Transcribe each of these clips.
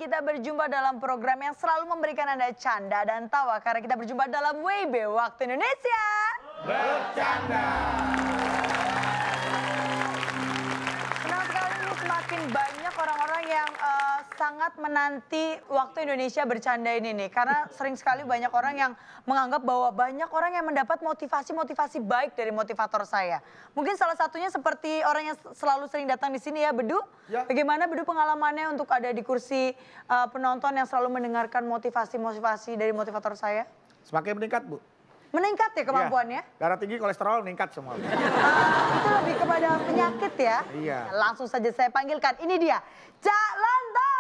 kita berjumpa dalam program yang selalu memberikan Anda canda dan tawa. Karena kita berjumpa dalam WIB Waktu Indonesia Bercanda. Senang sekali ini semakin banyak orang-orang yang sangat menanti Waktu Indonesia Bercanda ini nih. Karena sering sekali banyak orang yang menganggap bahwa banyak orang yang mendapat motivasi-motivasi baik dari motivator saya. Mungkin salah satunya seperti orang yang selalu sering datang di sini ya, Bedu. Ya. Bagaimana Bedu pengalamannya untuk ada di kursi penonton yang selalu mendengarkan motivasi-motivasi dari motivator saya? Semakin meningkat, Bu. Meningkat ya kemampuannya? Ya. Darah tinggi, kolesterol meningkat semua. Itu lebih kepada penyakit ya? Iya. Langsung saja saya panggilkan, ini dia, Cak Lontong!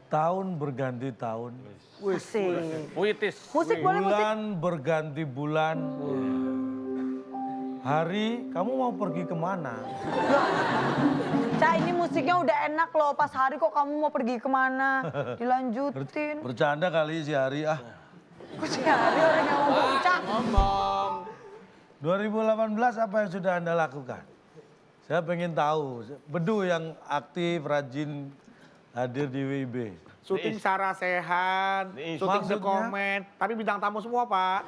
Tahun berganti tahun, Asik. Puitis. Musik boleh musik? bulan berganti bulan. Hari, kamu mau pergi kemana? Cak, ini musiknya udah enak loh. Pas hari kok kamu mau pergi kemana? Dilanjutin. Bercanda kali si Hari ah. Kok sih hari orang yang ngomong, Cak? Ngomong. 2018 apa yang sudah Anda lakukan? Saya pengen tahu. Bedu yang aktif, rajin hadir di WIB. Syuting Sarah Sehan, Nih, syuting The maksudnya? Comment. Tapi bintang tamu semua, Pak.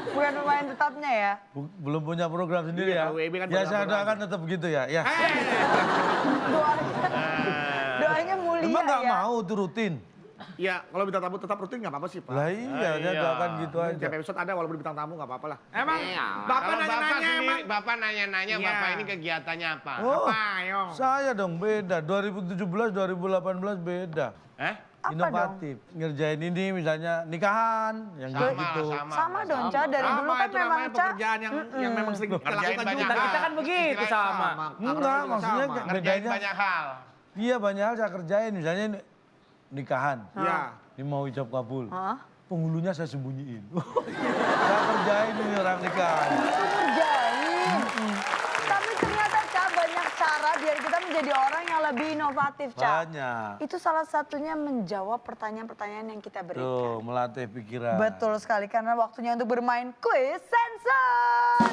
Bukan pemain tetapnya ya? Belum punya program sendiri Iya, ya? WIB kan Ya program saya program. doakan tetap begitu ya. Ya. Doanya mulia Emang nggak ya? mau itu rutin? Ya, kalau bintang tamu tetap rutin nggak apa-apa sih, Pak. Lah iya, saya iya. doakan gitu aja. Tiap episode ada walaupun bintang tamu nggak apa-apa lah. Emang Bapak Kalau nanya-nanya sendiri, emang. Bapak nanya-nanya, Iya. Bapak ini kegiatannya apa? Oh, Apa, ayo? saya dong beda. 2017, 2018 beda. Eh? Apa Inovatif. Ngerjain ini misalnya nikahan, yang Sama, gitu-gitu. Sama dong, Cak. Dari dulu Sama kan itu memang, namanya Cak. pekerjaan yang memang sering kita Ngerjain lakukan banyak juga. hal. Kita kan begitu Istilahnya sama. Enggak, Juga maksudnya sama. kayak- Ngerjain Bedanya- banyak hal. Iya banyak hal saya kerjain. Misalnya nikahan. Iya. Ini mau ijab kabul. Hah? Penghulunya saya sembunyiin. Saya kerjain ini orang nikahan. Kerjain. Tapi ternyata, Cak, banyak cara biar kita menjadi orang yang lebih inovatif, Cak. Banyak. Itu salah satunya menjawab pertanyaan-pertanyaan yang kita berikan. Tuh, melatih pikiran. Betul sekali, karena waktunya untuk bermain kuis sensor.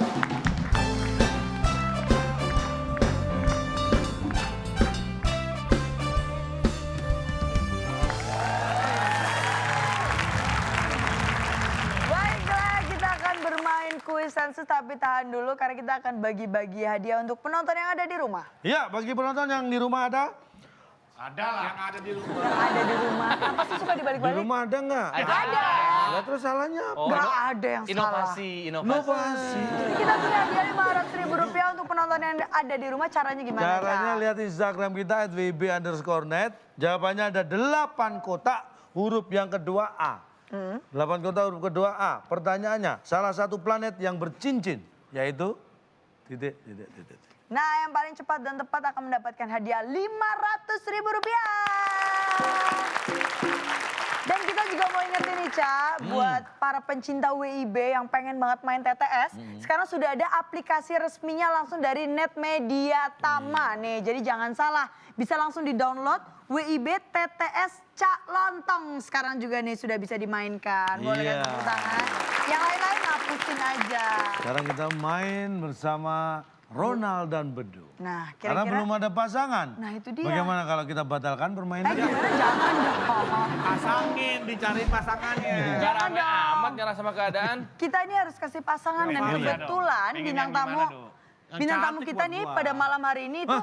Baiklah, kita akan bermain kuis sensus, tapi tahan dulu karena kita akan bagi-bagi hadiah untuk penonton yang ada di rumah. Iya, bagi penonton yang di rumah ada? Ada lah. Yang ada di rumah. Yang ada di rumah. Kenapa sih suka Di dibalik-balik? rumah ada nggak? Ada. Lah terus salahnya apa? Oh, Nggak ada yang salah. Inovasi. Inovasi. Kita punya hadiah Rp500.000 untuk penonton yang ada di rumah. Caranya gimana, Caranya Cak? lihat Instagram kita @wb_net. Jawabannya ada 8 kotak, huruf yang kedua A. 8 kotak huruf kedua A. Pertanyaannya, salah satu planet yang bercincin, yaitu titik, titik, titik. Nah, yang paling cepat dan tepat akan mendapatkan hadiah Rp500.000. Dan kita juga mau ingetin nih, Cak, buat para pencinta WIB yang pengen banget main TTS, sekarang sudah ada aplikasi resminya langsung dari Net Media Tama nih. Jadi jangan salah, bisa langsung di-download WIB TTS Cak Lontong. Sekarang juga nih sudah bisa dimainkan. Boleh kan Iya. tepuk tangan? Yang lain-lain hapusin aja. Sekarang kita main bersama Ronald dan Bedu. Nah, Karena kira-kira... belum ada pasangan. Nah, itu dia. Bagaimana kalau kita batalkan permainan? gimana? Jangan dong. Pasangin, dicari pasangannya. Nggak rame Jangan dong. amat nyerah sama keadaan. Kita ini harus kasih pasangan dan Iya, kebetulan Pengen bintang yang tamu gimana, Du? Yang bintang tamu cantik kita buat nih gua. pada malam hari ini itu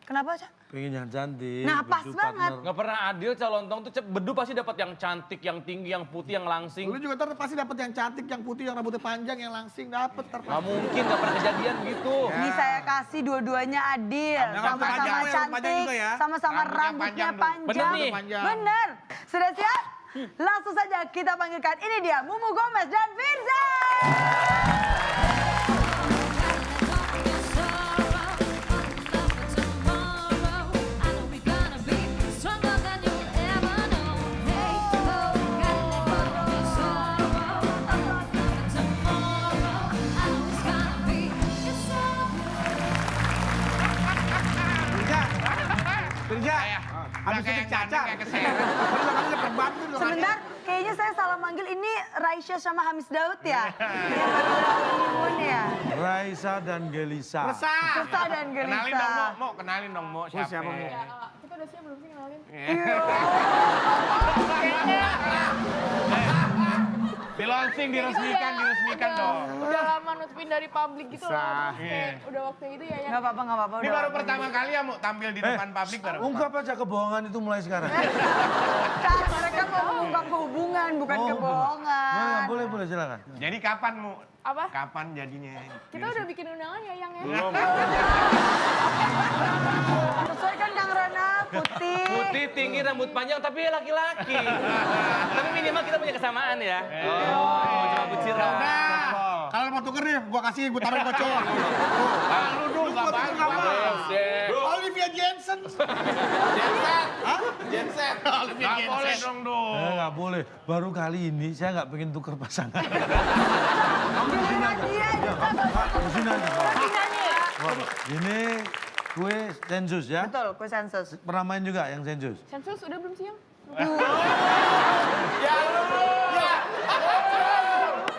kenapa, Cak? Pengen yang cantik. Nah, pas Bedu banget. partner. Nggak pernah adil Calontong tuh Bedu pasti dapat yang cantik, yang tinggi, yang putih, yang langsing. Lu juga ntar pasti dapat yang cantik, yang putih, yang rambutnya panjang, yang langsing dapet ntar. Nggak mungkin, nggak pernah kejadian gitu. Ini saya kasih dua-duanya adil, Rambutnya panjang, sama-sama ya, rambut panjang cantik, juga ya. sama-sama Rambutnya rambutnya panjang, Du. panjang. Bener nih. Panjang. Bener. Sudah siap? Langsung saja kita panggilkan. Ini dia Mumu Gomez dan Firza. Firza, habis kayak itu cacar. kayak keseret. Baru makannya perbantu. Sebentar, kayaknya saya salah manggil. Ini Raisya sama Hamis Daud ya? Yang baru ya? Raisa dan Gelisa. Resah. Susah dan Kenalin gelisah. dong, Mo. Kenalin dong, Mo. siapa, Mo? Kita udah siap belum sih kenalin? Diresmikan dong. Udah lama nutupin dari publik gitu loh. Sah. Terus kayak udah waktunya itu ya yang Gak apa-apa, gak apa-apa. Ini udah baru apa-apa. pertama kali ya, Mo, tampil di depan publik baru. Ungkap aja kebohongan itu mulai sekarang. Kan mereka mau mengungkap hubungan, bukan Oh, kebohongan. Boleh, boleh, silakan. Jadi kapan, Mo? apa? Kapan jadinya? Kita udah bikin undangan ya yang ya. Sesuai kan Kang Rana, putih. Putih, tinggi, rambut panjang, tapi laki-laki. Tapi minimal kita punya kesamaan ya. Cuma buciran. Kalau mau tuker nih, gua kasih, gua taruh kocok. Lu dong, gak bagus. Olivia Jensen. Genset. Gak boleh dong, dong. Nggak boleh. Baru kali ini saya nggak pengen tuker pasangan. Giliran dia, Di sini aja. Pak. nyanyi. Ini kue sensus ya. Betul, kue sensus. Pernah main juga yang sensus. Sensus udah belum sih yang?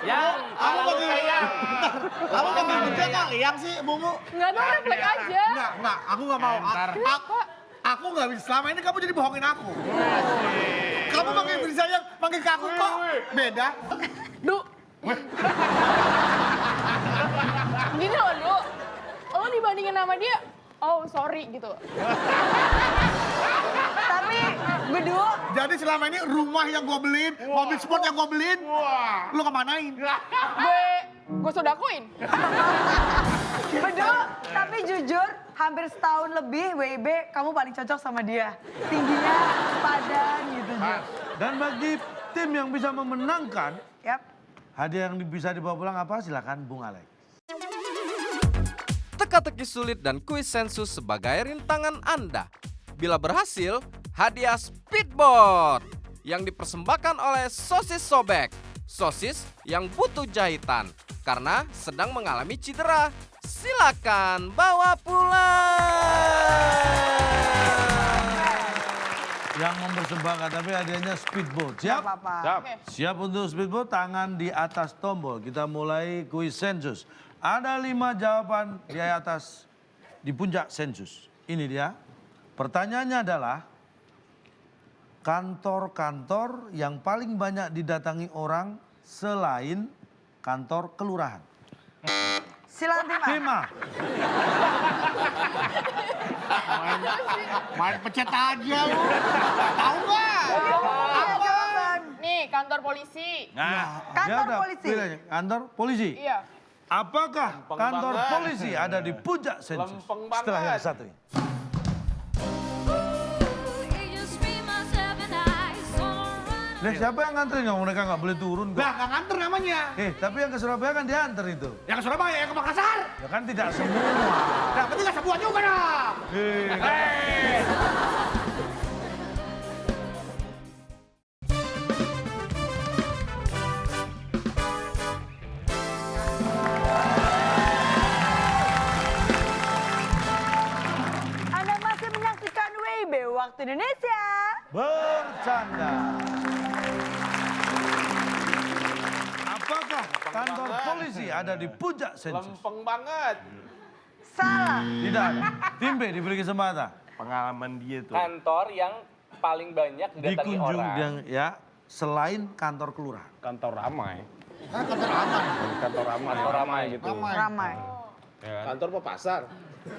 Yang Kamu panggil kerja kak, yang sih, Mumu. Enggak tahu refleks aja. Enggak, aku nggak mau. Aku nggak bisa, selama ini kamu jadi bohongin aku. Kamu panggil Firza yang panggil ke aku kok beda. Du. Gini loh, Du. Lo dibandingin sama dia, oh sorry gitu. Tapi berdua, Jadi selama ini rumah yang gua beliin, mobil sport yang gua beliin, lu kemanain? Gue sodakoin. berdua, tapi jujur hampir setahun lebih WIB kamu paling cocok sama dia. Tingginya padan gitu. Ju. Dan bagi tim yang bisa memenangkan, Yap. hadiah yang bisa dibawa pulang apa? Silakan Bung Alex. Teka-teki sulit dan kuis sensus sebagai rintangan Anda. Bila berhasil, hadiah speedboat yang dipersembahkan oleh Sosis Sobek. Sosis yang butuh jahitan karena sedang mengalami cedera. Silakan bawa pulang. Yang mempersembahkan tapi hadiahnya speedboat. Siap? Gak apa-apa. Siap. Siap untuk speedboat, tangan di atas tombol. Kita mulai kuis sensus. Ada 5 jawaban di atas, di puncak sensus. Ini dia. Pertanyaannya adalah, kantor-kantor yang paling banyak didatangi orang selain kantor kelurahan. Silakan tim A. Tim A. Main pecet aja lu. Tahu nggak? Iya, jawaban. Nih, kantor polisi. Kantor Dia udah polisi. pilih. Kantor polisi. Iya. Apakah kantor polisi ada di puncak sensus? Lempeng Setelah yang banget. satu ini. Nah, siapa yang nganterin kamu? Mereka nggak boleh turun kok. Lah, nggak nganter namanya. Tapi yang ke Surabaya kan diantar itu. Yang ke Surabaya, yang ke Makassar. Ya kan tidak semua. Nah, berarti nggak sebuah juga dong. Anda masih menyaksikan WIB Waktu Indonesia. Bercanda. Apakah kantor polisi ada di puncak sensus? Lempeng banget. Salah. Tidak ada. Tim B diberi kesempatan. Pengalaman dia tuh. Kantor yang paling banyak didatangi Dikunjung orang. yang ya selain kantor kelurahan. Kantor ramai. Kantor aman. Kantor ramai. Kantor ramai gitu. Ramai. Kantor apa pasar?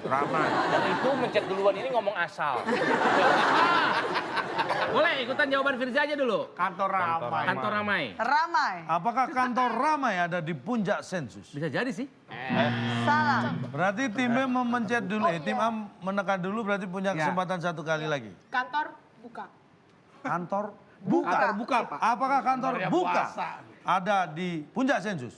Ramai. Dan itu mencet duluan ini ngomong asal. Boleh ikutan jawaban Firza aja dulu. Kantor ramai. Kantor ramai. Ramai. Apakah kantor ramai ada di puncak sensus? Bisa jadi sih. Salah. Berarti tim B memencet dulu, tim A menekan dulu berarti punya kesempatan satu kali lagi. Kantor buka. Kantor buka. Kantor buka, Pak. Apakah kantor Kantornya buka puasa. ada di puncak sensus?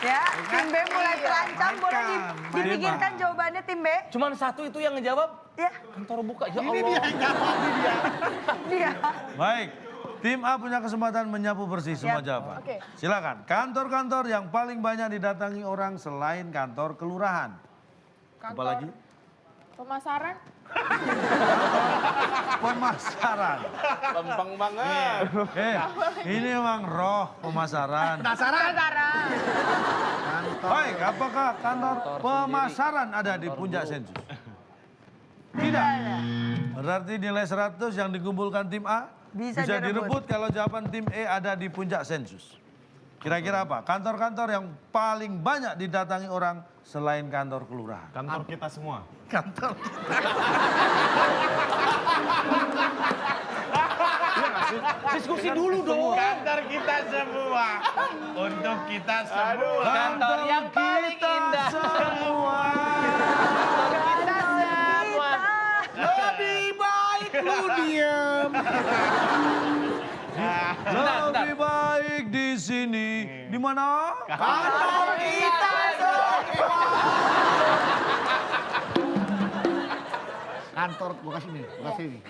Ya, tim B mulai terancam. Boleh Mainkan. dipikirkan jawabannya tim B? Cuman satu itu yang ngejawab Ya, kantor buka. Ya Ini Allah. dia yang jawab, ini dia. dia. Baik, tim A punya kesempatan menyapu bersih semua jawaban. Oke. Silakan. Kantor-kantor yang paling banyak didatangi orang selain kantor kelurahan. Apalagi? Pemasaran. Pemasaran. Lempeng banget. Ini memang roh pemasaran. Penasaran? Baik, apakah kantor pemasaran ada di puncak sensus? Tidak. Berarti nilai 100 yang dikumpulkan tim A Bisa direbut kalau jawaban tim E ada di puncak sensus. Kira-kira apa? Kantor-kantor yang paling banyak didatangi orang selain kantor kelurahan. Kantor kita semua. Kantor. Diskusi dulu dong. Kantor kita semua. Untuk kita semua. Kantor yang paling indah. Semua. Kita semua. Lebih baik lu diem. Lebih baik di sini. Di mana? Kantor kita semua. Kantor, gua kasih nih, gua kasih nih.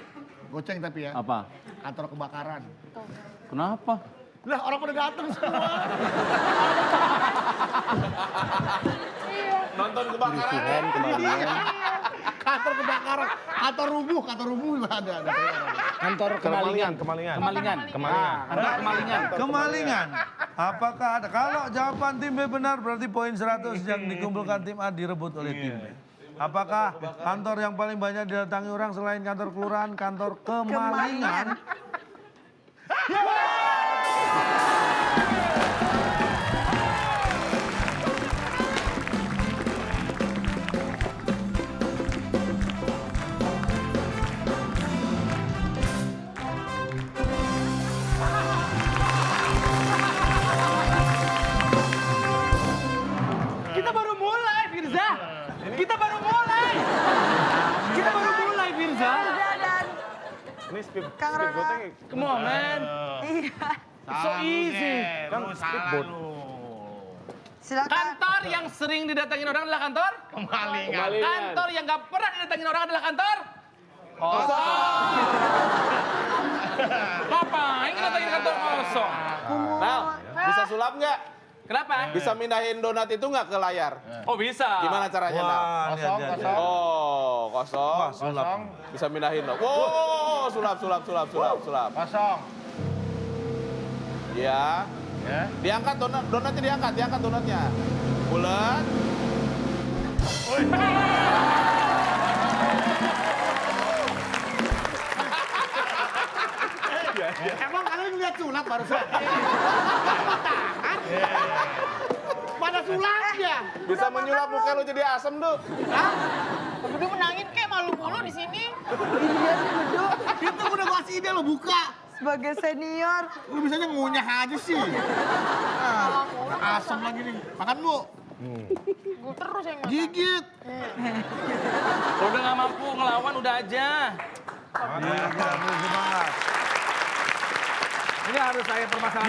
Goceng tapi ya. Apa? Kantor kebakaran. Kenapa? Lah orang pada datang semua. Nonton kebakaran. Kantor kebakaran, kantor rubuh juga ada. Kantor kemalingan. Kemalingan. Kemalingan. Kantor kemalingan. Kemalingan. Apakah ada? Kalau jawaban tim B benar berarti poin 100 yang dikumpulkan tim A direbut oleh tim B. Apakah kantor yang paling banyak didatangi orang selain kantor kelurahan, kantor kemalingan? Kita baru mulai, Firza. Kita baru mulai. Kita baru mulai, Firza. Firza dan Ini speed Kang Ronald. goteng. Come on, man. Iya. So easy. Kan speedboat. Silakan. Kantor yang sering didatangin orang adalah kantor? Kemalingan. Kantor yang gak pernah didatangin orang adalah kantor? Kosong. Ngapain ngedatangin kantor kosong? Mel, bisa sulap nggak? Kenapa? Bisa mindahin donat itu nggak ke layar? Oh bisa. Gimana caranya, Mel? Wah, lihat. Oh, kosong. Wah, sulap. Bisa mindahin dong. Wow, sulap. Kosong. Ya. Diangkat donatnya diangkat donatnya. Bulat. Emang kalian lihat sulap barusan? Mana sulapnya? Bisa menyulap muka lu jadi asem, Duh. Udah menangin kayak malu mulu di sini. Iya sih Bedu. Itu udah gua kasih ide lo buka. Sebagai senior. Lu bisanya ngunyah aja sih. Asam lagi nih. Makan Bu. Gue terus yang makan. Gigit. Udah gak mampu ngelawan, udah aja. Iya, semangat. Ini harus saya permasalahan.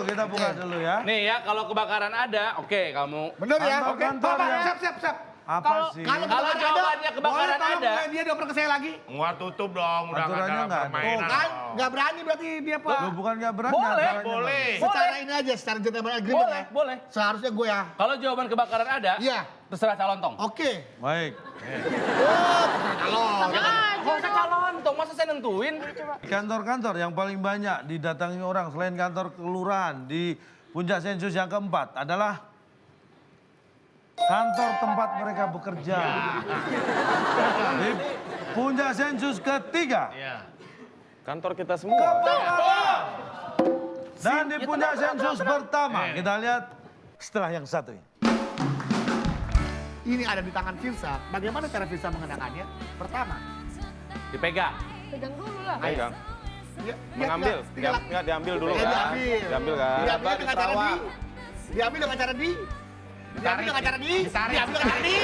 Kita buka dulu ya. Nih ya, kalau kebakaran ada, oke kamu. Bener ya? Kantor yang- Siap. Apa sih? Kalau jawabannya kebakaran boleh ada. tolong dia dioper ke saya lagi? Nggak tutup dong, udah Aturannya nggak ada. Oh kan, nggak berani berarti dia Pak. Lu bukan nggak berani. Boleh, aturannya boleh. nggak Secara ini aja, secara gentleman agreement Boleh, ya. boleh. Seharusnya gue ya. Kalau jawaban kebakaran ada, Iya. terserah calon tong. Oke. boleh. Baik. Kalau Kok usah calon tong, masa saya nentuin? Kantor-kantor yang paling banyak didatangi orang selain kantor kelurahan di puncak sensus yang keempat adalah kantor tempat mereka bekerja. Di puncak sensus ketiga. Kantor kita semua. Dan di puncak sensus pertama. Kita lihat setelah yang satu ini. ini ada di tangan Firsa, bagaimana cara Firsa mengenakannya? Pertama, Dipegang. Pegang dulu lah. Pegang. mengambil. Nggak diambil dulu kan? Diambil. Diambil kan? Diambil dengan cara di. Diambil dengan cara di. Diambil dengan cara di. Diambil dengan cara di.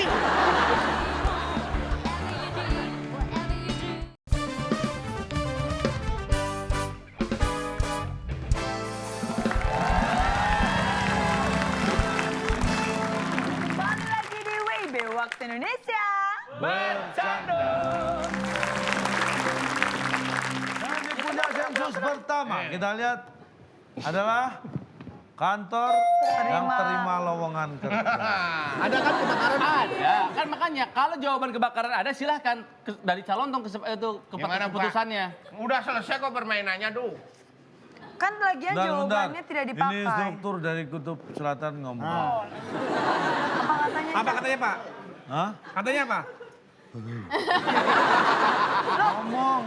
Kembali lagi di WIB Waktu Indonesia. Bercanda. Dan di puncak sensus pertama kita lihat adalah kantor yang terima lowongan kerja. Ada kan kebakaran? Ada. kan makanya kalau jawaban kebakaran ada silahkan dari calon keputusannya. Udah selesai kok permainannya tuh. Kan lagian jawabannya tidak Ini dipakai. instruktur dari Kutub Selatan ngomong. Apa katanya? Apa katanya Pak? Hah? Katanya apa? Ngomong.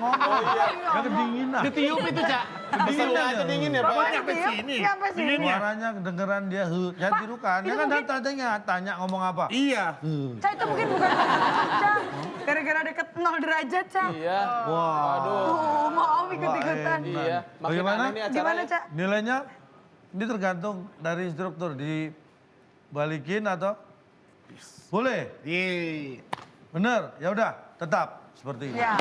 Ya kedinginan. Ditiup itu, Cak. Kedinginan aja. Dingin ya Pak? Sampai sini. Sampai sini. Suaranya kedengeran dia saya tirukan. Ya kan tanya ngomong apa? Iya. Cak itu mungkin bukan Cak. Gara-gara deket 0 derajat, Cak. Iya. Wah. Maaf ikut-ikutan. Iya. Bagaimana? Gimana, Cak? Nilainya ini tergantung dari instruktur dibalikin atau boleh? Iya. Bener, ya udah tetap seperti ini. Ya.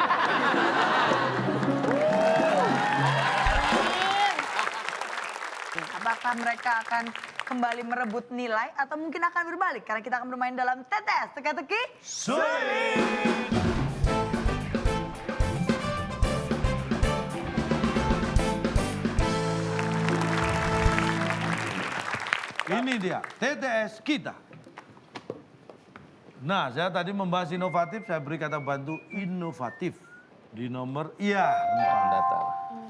Apakah mereka akan kembali merebut nilai atau mungkin akan berbalik? Karena kita akan bermain dalam tetes teka-teki. Ini dia, TTS kita. Nah, saya tadi membahas inovatif, saya beri kata bantu inovatif. Di nomor iya.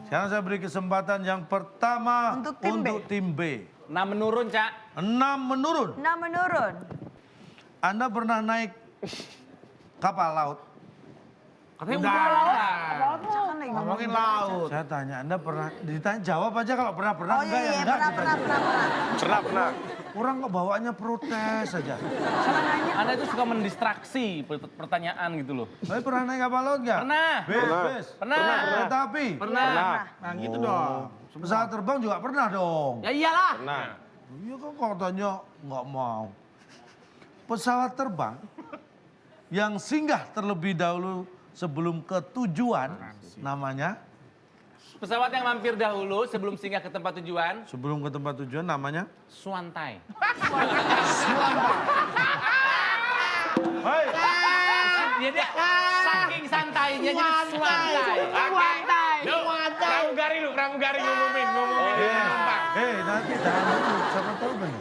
Sekarang saya beri kesempatan yang pertama Untuk tim B. B. 6 menurun, Cak. 6 menurun. Nah menurun. Anda pernah naik kapal laut? Katanya udah lah. Cak kan lagi ngomong. Ngomongin laut. Saya tanya, Anda pernah, ditanya jawab aja kalau pernah Oh enggak ya iya, enggak. pernah. Orang kok bawaannya protes saja. Sama nanya. Anda itu suka mendistraksi pertanyaan gitu loh. Tapi pernah naik kapal laut nggak? Pernah. Bis. Pernah. Kereta api? Pernah. Nah gitu dong. Pesawat terbang juga pernah dong. Ya iyalah. Iya kan katanya nggak mau. Pesawat terbang yang singgah terlebih dahulu sebelum ke tujuan namanya. Pesawat yang mampir dahulu sebelum singgah ke tempat tujuan, Sebelum ke tempat tujuan namanya. Swantai. Hei, Jadi saking santainya jadi Swantai. Pramugari ngumumin penumpang. nanti jangan dulu, siapa tahu benar.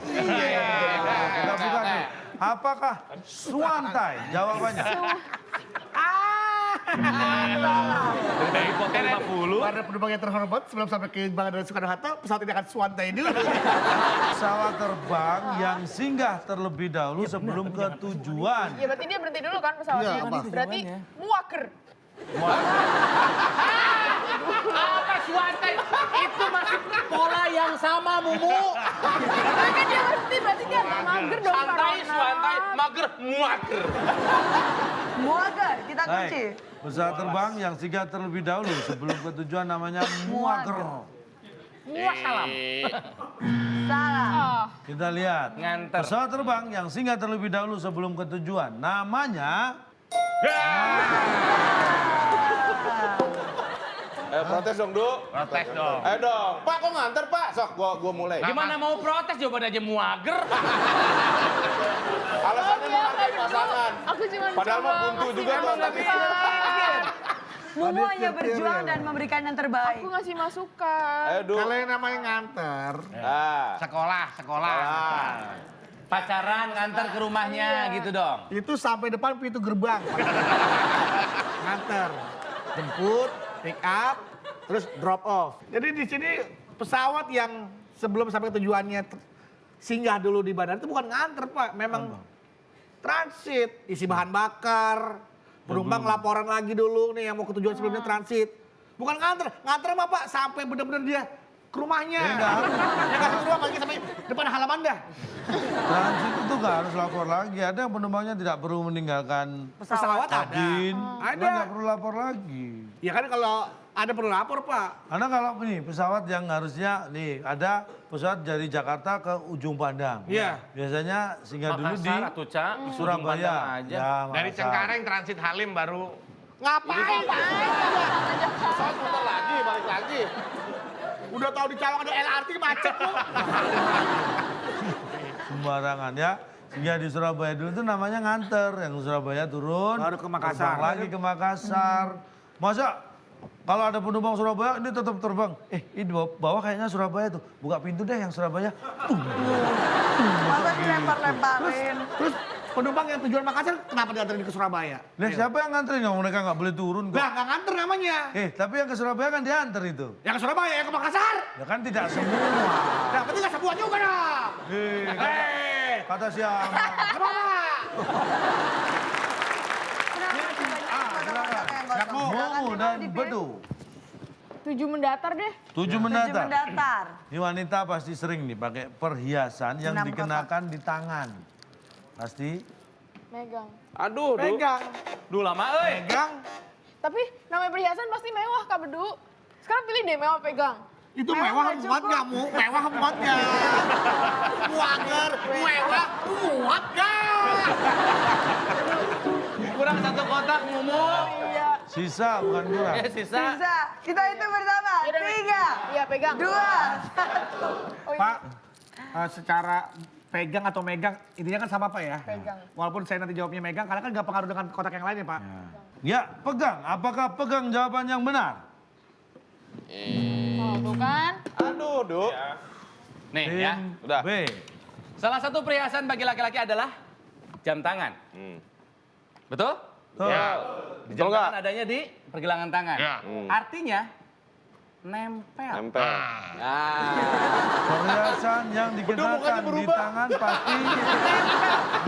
Kita buka dulu. Apakah Swantai? Jawabannya. Dari hotel 50. Para penumpang yang terhormat, sebelum sampai ke Bandara Soekarno-Hatta, pesawat ini akan swantai dulu. Pesawat terbang yang singgah terlebih dahulu sebelum ke tujuan. Ya berarti dia berhenti dulu kan pesawatnya. Iya, apa? Berarti muaker. Apa Swantai? Itu masih pola yang sama, Mumu. Tapi kan dia berhenti, berarti dia agak mager dong. Santai, Corona. Swantai, mager, muager. Muager, kita kunci. Baik, pesawat terbang yang singgah terlebih dahulu sebelum ke tujuan namanya muager. Wassalam. Salah. Oh, Kita lihat. Nganter. Pesawat terbang yang singgah terlebih dahulu sebelum ke tujuan namanya. Protes dong, Du. Protes dong. Ayo dong. Pak, kok nganter, Pak? Sok, gua mulai. Gimana mau protes jawaban aja muager. Alasannya iya, menghargai Kak, pasangan. aku cuma Padahal coba mah buntu ngasih juga tuh. masukan. Tapi Mumu hanya berjuang dan memberikan yang terbaik. Aku ngasih masukan. ayo, Du. Kalau yang namanya nganter, Nah. Sekolah. Pacaran nganter ke rumahnya gitu dong. itu sampai depan pintu gerbang. Nganter, jemput, pick up, terus drop off. Jadi di sini pesawat yang sebelum sampai ke tujuannya singgah dulu di bandara itu bukan nganter, Pak. Memang transit, isi bahan bakar, penumpang laporan lagi dulu nih yang mau ke tujuan sebelumnya transit. Bukan nganter, nganter mah Pak sampai benar-benar dia ke rumahnya. Ya nggak harus ke rumah lagi sampai depan halaman dah. Transit itu nggak harus lapor lagi. Ada yang penumpangnya tidak perlu meninggalkan Pesawat ada. kabin. Ada. Kan nggak perlu lapor lagi. Ya kan kalau ada perlu lapor Pak. Karena kalau nih pesawat yang harusnya nih ada pesawat dari Jakarta ke ujung Pandang. Iya. Biasanya singgah dulu di Makassar atuh, Cak. Ujung Surabaya. Pandang aja. Ya, Dari Makassar. Cengkareng transit Halim baru. Ngapain Pak? Pesawat putar lagi, balik lagi. Udah tahu di Cawang ada LRT macet lu. Sembarangan ya. Singgah di Surabaya dulu itu namanya nganter. Yang Surabaya turun. Baru ke Makassar. terbang lagi ke Makassar. Masa kalau ada penumpang Surabaya ini tetap terbang. Ini bawah kayaknya Surabaya tuh. Buka pintu deh yang Surabaya. Masa dilempar-lemparin. Terus penumpang yang tujuan Makassar kenapa diantarin ke Surabaya? Nah, siapa yang nganterin? Mereka nggak boleh turun kok. Lah, nggak nganter namanya. Tapi yang ke Surabaya kan diantar itu. Yang ke Surabaya, yang ke Makassar. Ya kan tidak semua. Nah, berarti nggak semua juga dong. Kata siapa? Kenapa? Kenapa sih banyak kotak-kotak yang gosong? Momo dan Bedu. 7 mendatar deh. 7 Tujuh mendatar. mendatar. Ini wanita pasti sering nih pakai perhiasan yang 6 dikenakan di tangan. Pasti Megang. Aduh, Du. Pegang. Duh lama, euy. Pegang. Tapi namanya perhiasan pasti mewah, Kak Bedu. Sekarang pilih deh mewah pegang. Itu Mewah mewah nggak muat cukup. nggak, Mu? Mewah muat nggak? Muager, mewah muat nggak? Kurang 1 kotak, Mumu. Iya. sisa bukan kurang. Sisa. Bisa. Kita hitung bersama. 3, Iya, pegang. 2, 1. Oh, Pak, secara pegang atau megang, intinya kan sama Pak ya? Pegang. Walaupun saya nanti jawabnya megang, karena kan nggak pengaruh dengan kotak yang lain ya Pak? Ya, pegang. Apakah pegang jawaban yang benar? Oh, tuh kan. Aduh, Du. Nih ya. Udah. B. Salah satu perhiasan bagi laki-laki adalah jam tangan. Betul? Tuh. Di jam tangan adanya di pergelangan tangan. Artinya nempel. Nempel. Perhiasan yang dikenakan di tangan pasti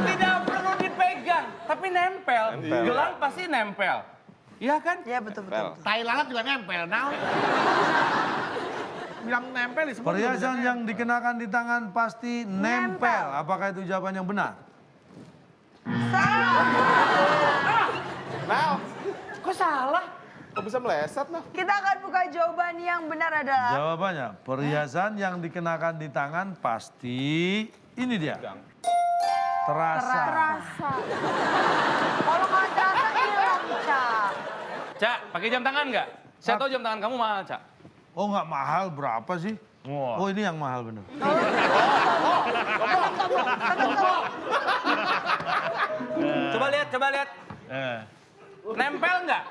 Tidak perlu dipegang, tapi nempel. Nempel. Gelang pasti nempel. Iya kan? Ya betul betul. Nempel. Tai lalat juga nempel, nah. Bilang nempel di semua. perhiasan yang dikenakan di tangan pasti nempel. Apakah itu jawaban yang benar? Nah, Kok salah? kok bisa meleset, nah? Kita akan buka jawaban yang benar adalah Jawabannya, perhiasan yang dikenakan di tangan pasti ini dia. Terasa. Rasa. kalau nggak terasa hilang, Cak. Cak, pakai jam tangan nggak? Saya tahu jam tangan kamu mahal, Cak. Oh nggak mahal, berapa sih? Wah. Oh ini yang mahal bener. Coba lihat. Nempel nggak?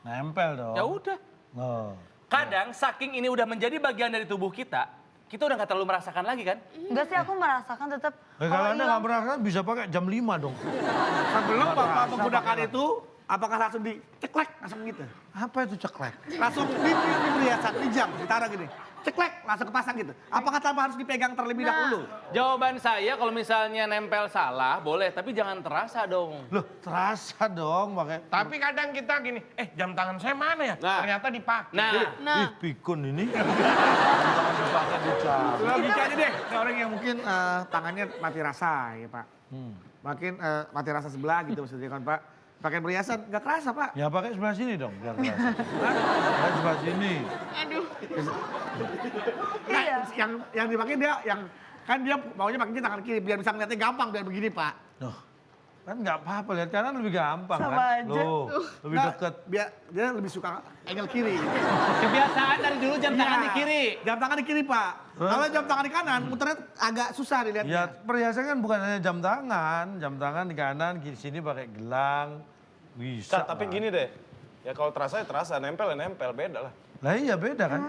Nempel dong. Ya udah. Oh. Kadang saking ini udah menjadi bagian dari tubuh kita udah nggak terlalu merasakan lagi kan? Enggak sih, aku merasakan tetap. Kalau Anda hilang- nggak merasakan bisa pakai jam 5 dong. Sebelum Bapak menggunakan itu, apakah langsung diceklek, langsung gitu? Apa itu ceklek? Langsung di perhiasan, di jam, ditaruh gini. Ceklek, langsung kepasang gitu. Apakah tanpa harus dipegang terlebih dahulu? Jawaban saya kalau misalnya nempel salah boleh, tapi jangan terasa dong. Loh terasa dong pakai. Tapi kadang kita gini, jam tangan saya mana ya? Nah. Ternyata dipakai. Nah, Ih pikun ini. Jangan dipakai di jam. Logikanya deh, ada orang yang mungkin tangannya mati rasa ya Pak. Makin mati rasa sebelah gitu maksudnya kan Pak. Pakai perhiasan, nggak kerasa Pak. Ya pakai sebelah sini dong biar terasa. Pakai sebelah sini. Aduh. Nah, Iya. yang dipakai dia, yang kan dia maunya pakainya tangan kiri biar bisa ngeliatnya gampang, biar begini Pak. Loh, kan nggak apa-apa lihat kanan lebih gampang Sama kan. aja. Loh, lebih Nah, deket. Biar dia lebih suka angle kiri. kebiasaan dari dulu jam tangan di kiri. Jam tangan di kiri Pak. Kalau jam tangan di kanan, muternya agak susah Ya dilihatnya. perhiasan kan bukan hanya jam tangan di kanan, kiri sini pakai gelang. Bisa. Cak, tapi lah. gini deh. Ya kalau terasa ya terasa, nempel ya nempel, beda lah. Lah iya beda kan.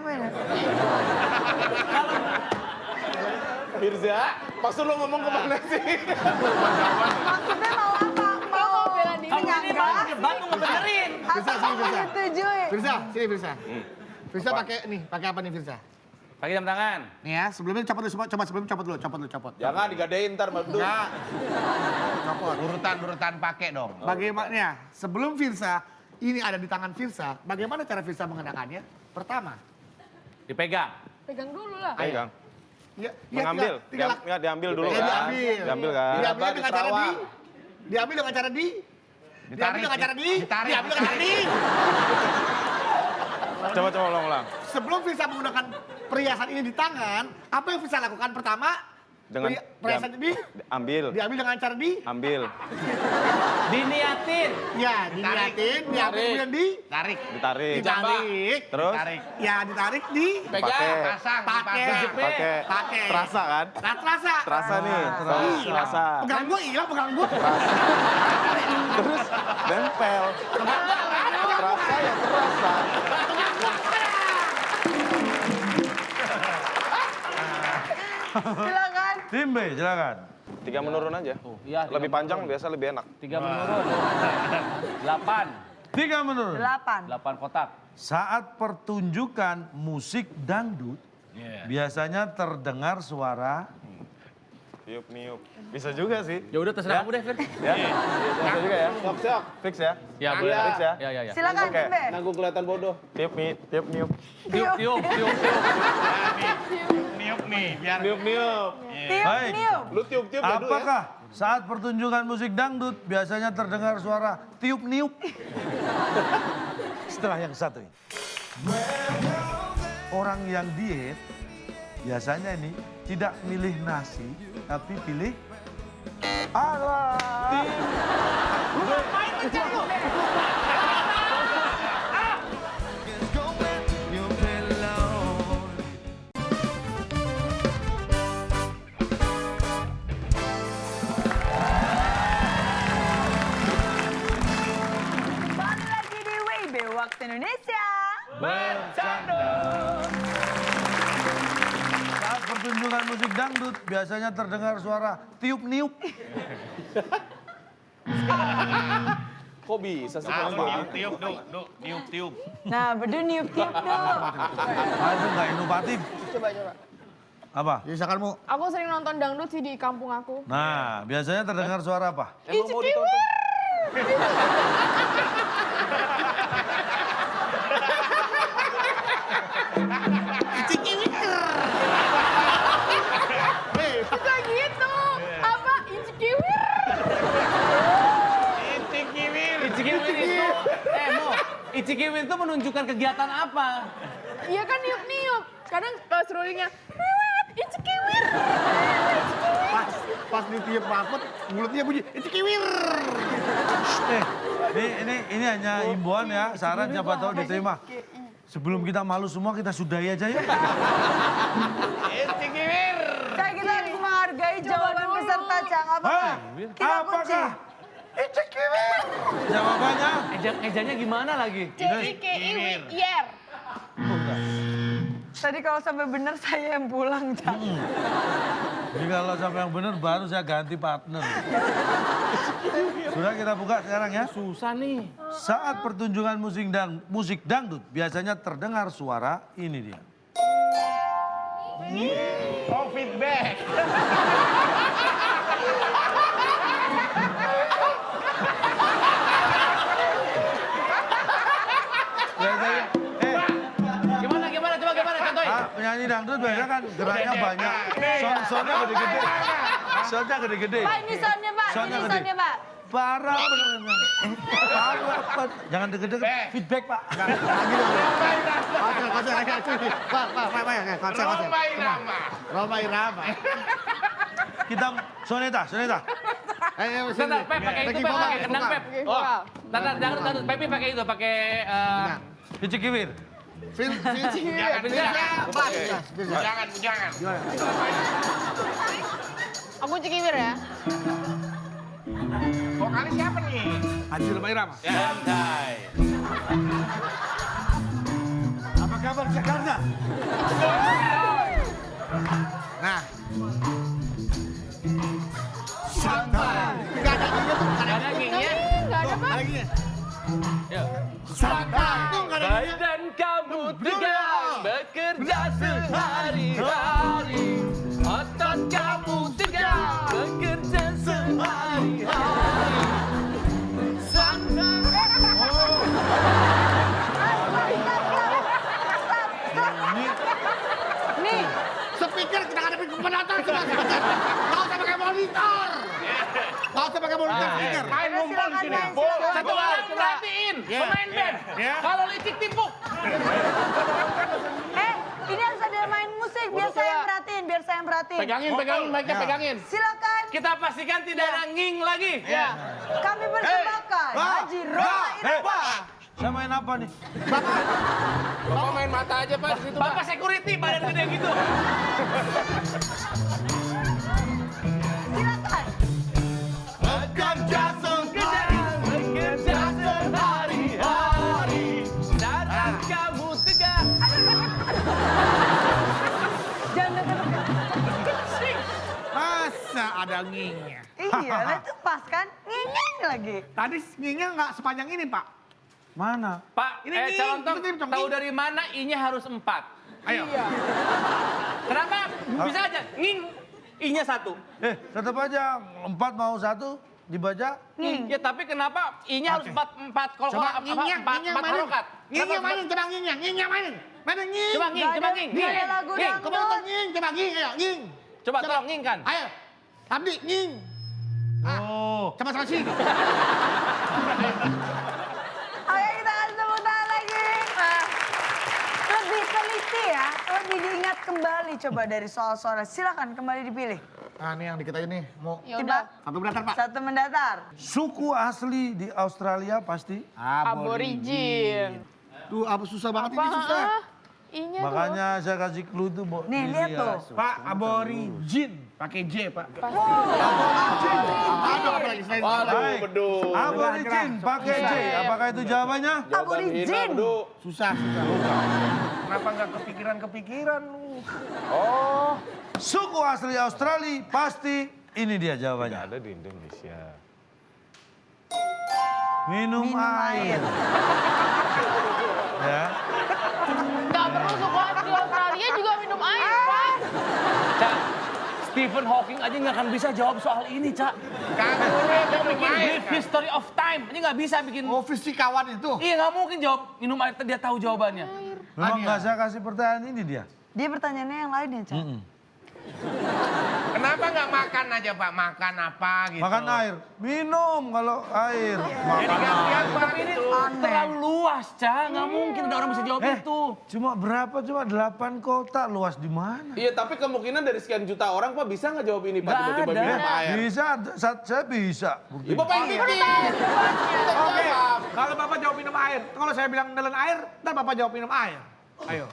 Firza, maksud lo ngomong kemana sih? Maksudnya mau apa? Mau bela diri. Kamu ini malah debat mau ngebenerin. Firza, sini Atau Firza. menyetujui? Firza, sini Firza. Firza pakai apa nih Firza? Pakai jam tangan. Nih ya, sebelumnya copot dulu, coba sebelumnya copot. Jangan digadein ntar, Mabdu. Ya. Copot. Urutan-urutan pakai dong. Bagaimana ya, sebelum Firza, ini ada di tangan Firza, bagaimana cara Firza mengenakannya? Pertama, Dipegang. Pegang dulu lah. Pegang. ya, Mengambil. tinggal, Ya, diambil dulu ya, kan. diambil. Diambil kan. Diambil dengan cara Diterawang. diambil dengan cara diambil dengan cara ditarik. diambil dengan cara Coba ulang. Sebelum Firza menggunakan perhiasan ini di tangan, apa yang Firza lakukan pertama? Dengan perhiasan ini ambil. diambil dengan cara Ambil. Diniatin. ya diniatin, diambil kemudian Tarik. Ditarik. ditarik. Terus Tarik. Ya ditarik di pakai. Pasang. pakai. Pakai. Terasa kan? Terasa. Terasa nih. terasa. Terasa. Pegang gua hilang, pegang gua. Terus nempel. Terasa ya terasa. Silakan. Tim B silakan. 3 menurun aja. Iya, Lebih panjang biasa lebih enak. 3 menurun. 8. 3 menurut. 8. 8 kotak. Saat pertunjukan musik dangdut, biasanya terdengar suara Tiup-niup. Bisa juga sih. Ya udah terserah kamu deh, Fir. Ya, bisa juga ya. Sok. Fix ya. Ya, boleh. Fix ya. Ya. Silakan, Oke. Timbe. Nanggung kelihatan bodoh. Tiup-niup. Tiup. Niup nih, biar Tiup-niup. Baik. Tiup. lu tiup-tiup ya dulu ya. Apakah saat pertunjukan musik dangdut biasanya terdengar suara tiup-niup? Setelah yang satu ini. Orang yang diet biasanya ini tidak milih nasi, tapi pilih tim. Kembali lagi di WIB Waktu Indonesia. Saat pertunjukan musik dangdut biasanya terdengar suara tiup-niup. Kok bisa sih? Tiup, niup-tiup. Nah, bedu niup-niup dulu. Aduh, nggak inovatif. Coba. Apa? Misalkanmu Aku sering nonton dangdut sih di kampung aku. Nah, biasanya terdengar suara apa? Emang mau ditonton? Bukan gitu. Apa? Incikiwir. Ichikiwin itu, Ichikiwin itu menunjukkan kegiatan apa? Iya kan niup-niup. Kadang serulingnya, "Mewet, incikiwir." pas ditiup rapet, mulutnya bunyi, itu kiwir. Ini hanya himbauan ya, saran siapa tahu diterima. Sebelum kita malu semua, kita sudahi aja ya. Cak, kita harus menghargai jawaban peserta, Cak. Apakah? Kita kunci. Apakah? Jawabannya? Ejanya gimana lagi? C-I-K-I-W-I-R. Tadi kalau sampai benar saya yang pulang, Cak. Jadi kalau sampai yang benar baru saya ganti partner. Sudah kita buka sekarang ya. Susah nih. Saat pertunjukan musik dangdut biasanya terdengar suara ini dia. Oh, feedback. Biasanya, Gimana? Coba gimana? Contohin. penyanyi dangdut biasanya kan geraknya banyak. Soundnya gede-gede. Soundnya gede-gede. Pak, ini soundnya, Pak. Soundnya Ini gede. soundnya, Pak. Para jangan deket-deket feedback Pak. Roma Irama. Kita Soneta. Bentar, Pep pakai itu, Pep pakai kendang, Pep. Oh. Jangan, Pepi pakai itu, pakai... Dicikiwir. Jangan. Aku cikiwir ya. Vokalis siapa nih? Haji Roma Irama. Santai. Apa kabar Jakarta? Nah. Santai. Gak ada gini tuh, gak ada Ada gengnya. Enggak ada, Pak. gini. Yuk. Santai. Itu gak ada gini. Dan kamu tegar bekerja sehari-hari. Otot kamu tegar bekerja sehari-hari. Nih, Speaker kita hadapin ke penonton semua. Gak usah pakai monitor. Gak usah pakai monitor speaker. Main ngumpul di sini. Satu orang perhatiin, pemain band. Kalau licik timpuk. ini harus ada main musik. Biar saya yang perhatiin, Pegangin, mic-nya pegangin. Silakan. Kita pastikan tidak ada nging lagi. Kami persembahkan Haji Roma Irama. Saya main apa nih? Bapak main mata aja Pak di situ Pak. Bapak security badan gede gitu. Silakan. Bekerja Bekerja sehari-hari. Saat kamu tegar. Jangan dekat-dekat. Masa ada ada ngingnya. Iya, nah itu pas kan? Nging lagi. Tadi ngingnya nggak sepanjang ini, Pak. Mana? Pak, Ini nih, calon Tom, betul, Tom. tahu dari mana I-nya harus 4? Ayo. Kenapa? Bisa aja, nging, I-nya 1. Tetap aja 4 mau 1 dibaca. Ya tapi kenapa I-nya harus 4 kalau Coba ngingnya, 4 harokat? Ngingnya mainin, coba ngingnya mainin. Mana nging? Coba nging, coba nging. Gak ada lagu Nging, dangdut. Coba untuk nging, coba nging, ayo nging. Coba tolong nging kan. Ayo, Abdi nging. Coba sama sini. Oke, kita kasih tepuk tangan lagi. Nah, lebih teliti ya, lebih diingat kembali coba dari soal-soal. Silakan kembali dipilih. Nah, ini yang dikit aja nih, mau Ya Tiba, udah. satu mendatar, Pak. satu mendatar. Suku asli di Australia pasti. Aborigin. Tuh, apa susah banget Apa? ini susah. I-nya Makanya saya kasih clue tuh. Nih, lihat tuh. Pak, aborigin. Pakai J, Pak. tuh. Aduh, apa lagi selain Baik. Aborigin pakai J. Apakah itu jawabannya? Aborigin. susah. Kenapa nggak kepikiran lu? Suku asli Australia pasti ini dia jawabannya. Ada di Indonesia. Minum air. Ya. Gak perlu suku asli Australia juga minum air, Pak. Cak, Stephen Hawking aja nggak akan bisa jawab soal ini, Cak. Mau bikin brief history of time, ini nggak bisa bikin. Oh, fisikawan itu. Iya nggak mungkin jawab minum air, dia tahu jawabannya. Memang nggak saya kasih pertanyaan ini dia. Dia pertanyaannya yang lain ya, Cak? Kenapa nggak makan aja Pak? Makan apa gitu? Makan air. Minum kalau air. Jadi gantian Pak Tapi ini gitu. terlalu luas, Cak. Nggak mungkin ada orang bisa jawab itu. Cuma berapa? Cuma 8 kota. Luas di mana? Iya, tapi kemungkinan dari sekian juta orang, Pak, bisa nggak jawab ini, Pak? Nggak Tiba-tiba ada. minum air. Bisa, saya bisa. Ibu Bapak yang bikin. Oke, kalau Bapak jawab minum air. Kalau saya bilang nelen air, ntar Bapak jawab minum air. Ayo.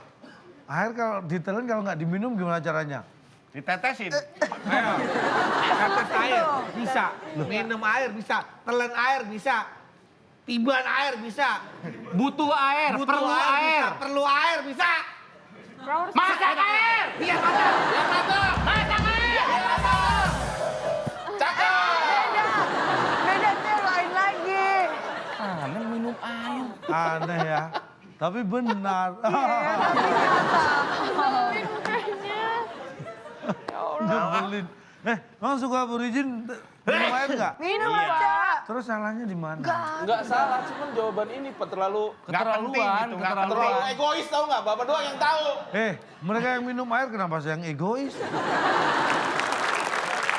Air kalau ditelan kalau nggak diminum gimana caranya? Ditetesin. Ayo. Tetes air, bisa. Minum air, bisa. Telan air, bisa. Tiban air, bisa. Butuh air, perlu air. Bisa. Perlu air, bisa. Masak air! Iya, mana? Masak air! Beda. Beda tuh yang lain lagi. Aneh minum air. Aneh ya. Tapi benar. Iya, tapi kata. Nyebelin mukanya. Nyebelin. Emang suka aborigin minum air nggak? Minum aja. Terus salahnya di mana? Nggak salah, cuman jawaban ini, Pak, terlalu Keterlaluan, terlalu egois, tahu nggak? Bapak doang yang tahu. Mereka yang minum air kenapa saya yang egois?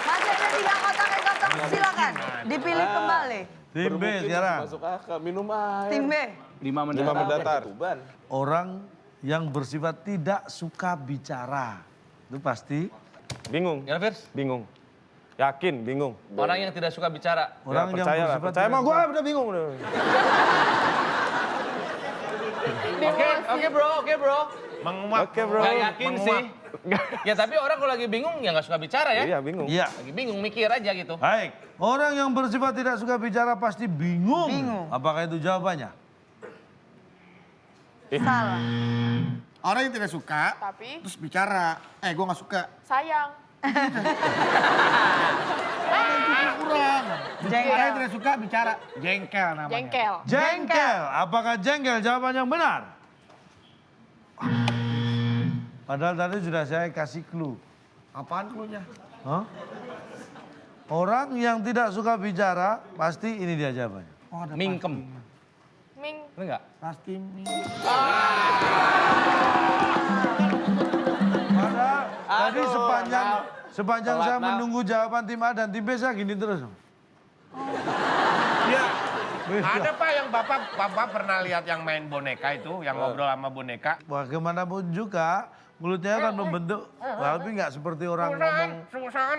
Masih ada 3 kotak yang kosong, silakan. Dipilih kembali. Tim B sekarang. Masuk akal, minum air. Tim B. 5 Lima mendatar. Orang yang bersifat tidak suka bicara. Itu pasti Bingung. Ya, Firs? Bingung. Yakin, bingung. Orang yang tidak suka bicara. orang yang percaya lah, bersifat percaya tidak mah gue suka- udah bingung udah. Oke bro. Menguap. Oke, bro. Gak yakin sih. Ya tapi orang kalau lagi bingung ya nggak suka bicara ya. Iya, bingung. Iya. Lagi bingung mikir aja gitu. Baik. Orang yang bersifat tidak suka bicara pasti bingung. Bingung. Apakah itu jawabannya? Salah. Orang yang tidak suka, Tapi terus bicara. Gue nggak suka. sayang. Kurang. Jengkel. Orang yang tidak suka bicara. Jengkel namanya. Jengkel. Jengkel. Apakah jengkel jawaban yang benar? Padahal tadi sudah saya kasih clue. Apaan cluenya? Hah? Orang yang tidak suka bicara pasti ini dia jawabannya. Oh, ada Mingkem. Ming. Bener nggak? pasti mie. Padahal tadi sepanjang saya Nal. menunggu jawaban tim A dan tim B saya gini terus. Iya. Beda. Ada Pak yang Bapak pernah lihat yang main boneka itu, yang ngobrol sama boneka. Bagaimanapun juga mulutnya kan membentuk, tapi nggak seperti orang ngomong. Susan.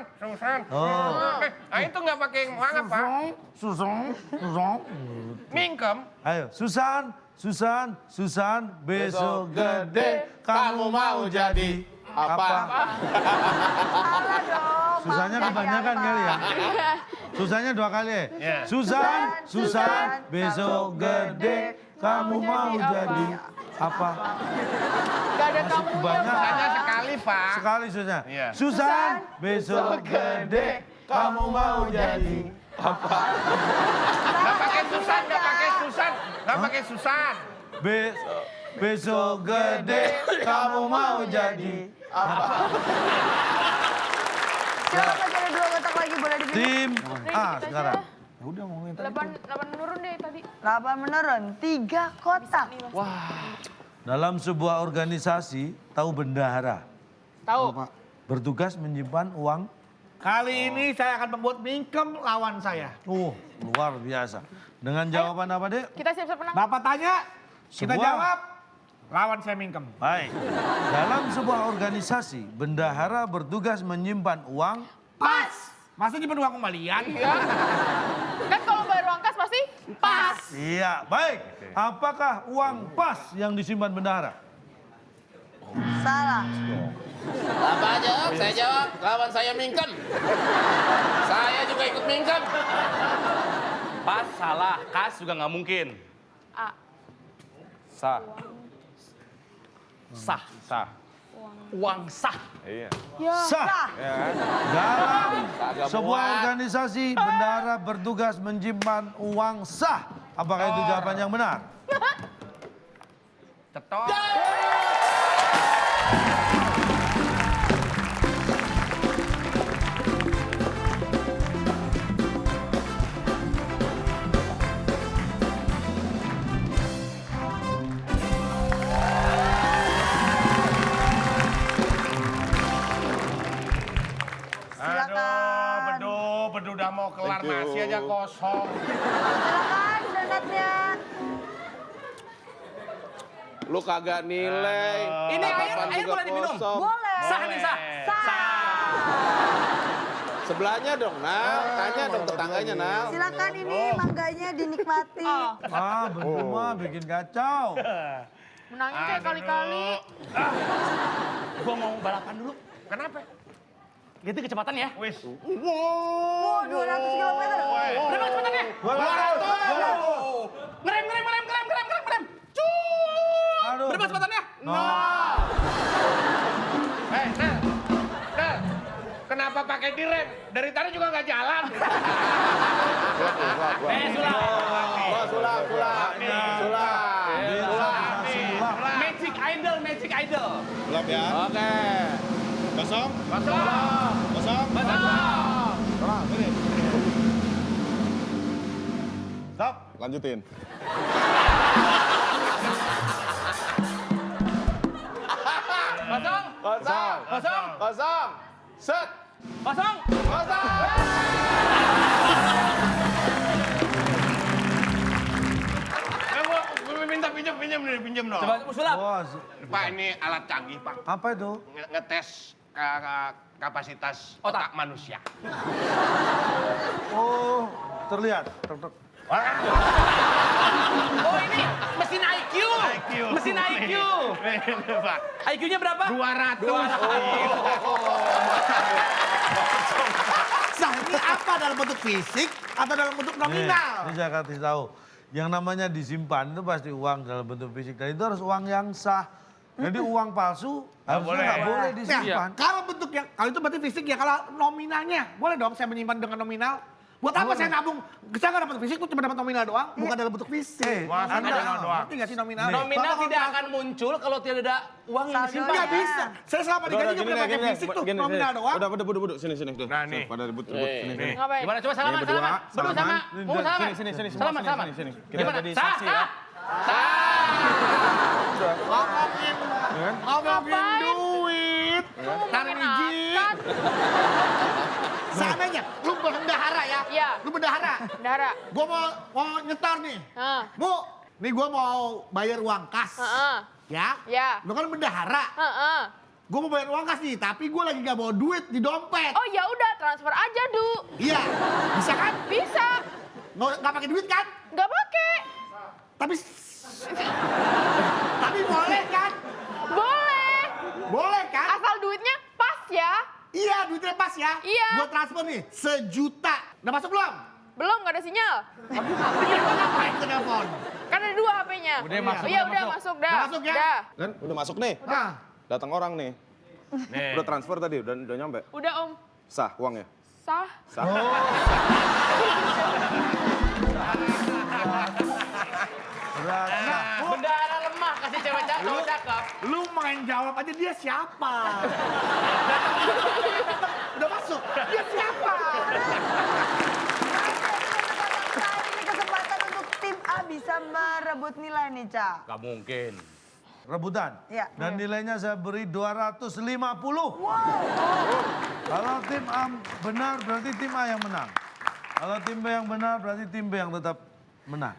Oh. Nah itu nggak pakai mana Pak? Susong. Mingkem. Ayo, Susan, besok gede, kamu mau jadi apa? Salah dong. Susahnya Mau jadi kebanyakan apa? kali ya. Susahnya 2 kali ya. Iya. Susan, besok gede, kamu mau jadi apa? Gak ada kamunya, kebanyakan. Pak. Hanya sekali Pak. Sekali susahnya. Iya. Susan, besok gede, kamu mau jadi. Nggak pakai Susan, nggak pakai Susan, nggak pakai Susan. Besok gede, kamu mau jadi. Silakan masih ada 2 kotak lagi boleh dipilih. Tim A Kita sekarang. aja. Ya udah mau minta. 8 menurun deh tadi. 8 menurun, 3 kotak. Dalam sebuah organisasi, tahu bendahara Tahu. bertugas menyimpan uang. Kali ini saya akan membuat mingkem lawan saya. Luar biasa. Dengan jawaban apa, Dek? Kita siap-siap menang. Bapak tanya, kita Sebuah- jawab. Lawan saya mingkem. Baik. Dalam sebuah organisasi, bendahara bertugas menyimpan uang. Pas. Masa nyimpen uang kembalian? Kan kalau bayar uang kas pasti pas. Iya, baik. Apakah uang pas yang disimpan bendahara? Salah. Apa jawab? Saya jawab. Lawan saya mingkem. Saya juga ikut mingkem. Pas, salah. Kas juga nggak mungkin. A. Sah. Sah. Sah. Uang sah. Iya. Sah. Ya kan? Dalam Kagak sebuah muat. organisasi, bendahara bertugas menyimpan uang sah. Apakah itu jawaban yang benar? Cetok. Silakan. Bedu udah mau kelar Thank you. nasi aja kosong. Silakan donatnya. Lu kagak nilai. Ini air Tatapan juga boleh diminum? kosong. Boleh. Sah nih, sah. Sebelahnya dong, Nal. Tanya dong tetangganya, Nal. Silakan ini mangganya dinikmati. Bener mah bikin kacau. Menangin kayak kali-kali. Gua mau balapan dulu. Kenapa? Lihat kecepatan ya. Wis. Wow, 200 km. Berapa kecepatannya? 200. Ngerem. Aduh. Berapa kecepatannya? Nah, kenapa pakai direm? Dari tadi juga nggak jalan. Sulam. Oh, sulam. Magic Idol. Sulam ya. Oke. Kosong. Stop. Lanjutin. Kosong. Set. Kosong. Gue minta pinjam dong. Coba sulap. Wah, Pak, ini alat canggih, Pak. apa itu? Ngetes kapasitas otak manusia. Oh, terlihat. Oh ini mesin IQ. Mesin IQ. Pak. IQ-nya berapa? 200. Sah ini apa dalam bentuk fisik atau dalam bentuk nominal? Ini saya kasih tahu. Yang namanya disimpan itu pasti uang dalam bentuk fisik. Dan itu harus uang yang sah. Jadi uang palsu harusnya nggak boleh disimpan. Kalau bentuknya, kalau itu berarti fisik ya, kalau nominalnya. Boleh dong saya menyimpan dengan nominal? Buat apa saya nabung? Saya nggak dapat fisik, tuh cuma dapat nominal doang, bukan dalam bentuk fisik. Masa Anda nominal doang? ngerti nggak sih nominal? Nominal Bapak tidak kalau akan muncul kalau tidak ada uang yang disimpan. Nggak bisa. Saya selama digaji juga pernah pakai fisik tuh, nominal doang. Udah, buduk. Sini. Nah, nih. Pada ribut. Sini. Ngapain? Gimana? Coba salaman. Bedu sama. Mau salaman? Sini. Salaman. Sini. Gimana? Sah. Ngomongin duit. Ngomongin Tarmiji. akad. Seandainya, lu bendahara ya? Iya. Lu bendahara. Dara. Gua mau nyetor nih. Heeh. Bu, nih gua mau bayar uang kas. Heeh. Ya? Ya. Lu kan bendahara. Heeh. Gue mau bayar uang kas nih, tapi gue lagi gak bawa duit di dompet. Oh ya udah transfer aja, Du. Iya, bisa kan? Bisa. Nggak pakai duit kan? Nggak pakai. Tapi tapi boleh kan? Boleh. Boleh kan? Asal duitnya pas ya. Iya, duitnya pas ya. Iya. Gue transfer nih 1 juta. Udah masuk belum? Belum, nggak ada sinyal. Iya, gue ngapain ke telepon? Kan ada 2 HP-nya. Udah masuk, Oh, iya, udah udah masuk. masuk dah. Udah masuk ya? Dah. Kan udah masuk nih. Nah, Datang orang nih. Nih. Udah transfer tadi, udah nyampe. Udah, Om. Sah uangnya. Sah. Rasa. Bendahara lemah kasih cewek cakep, cakep. Lu main jawab aja dia siapa? Udah masuk. Dia siapa? Ini kesempatan untuk tim A bisa merebut nilai nih, Ca. Gak mungkin. Rebutan. Iya. Dan nilainya saya beri 250. Kalau tim A benar berarti tim A yang menang. Kalau tim B yang benar berarti tim B yang tetap menang.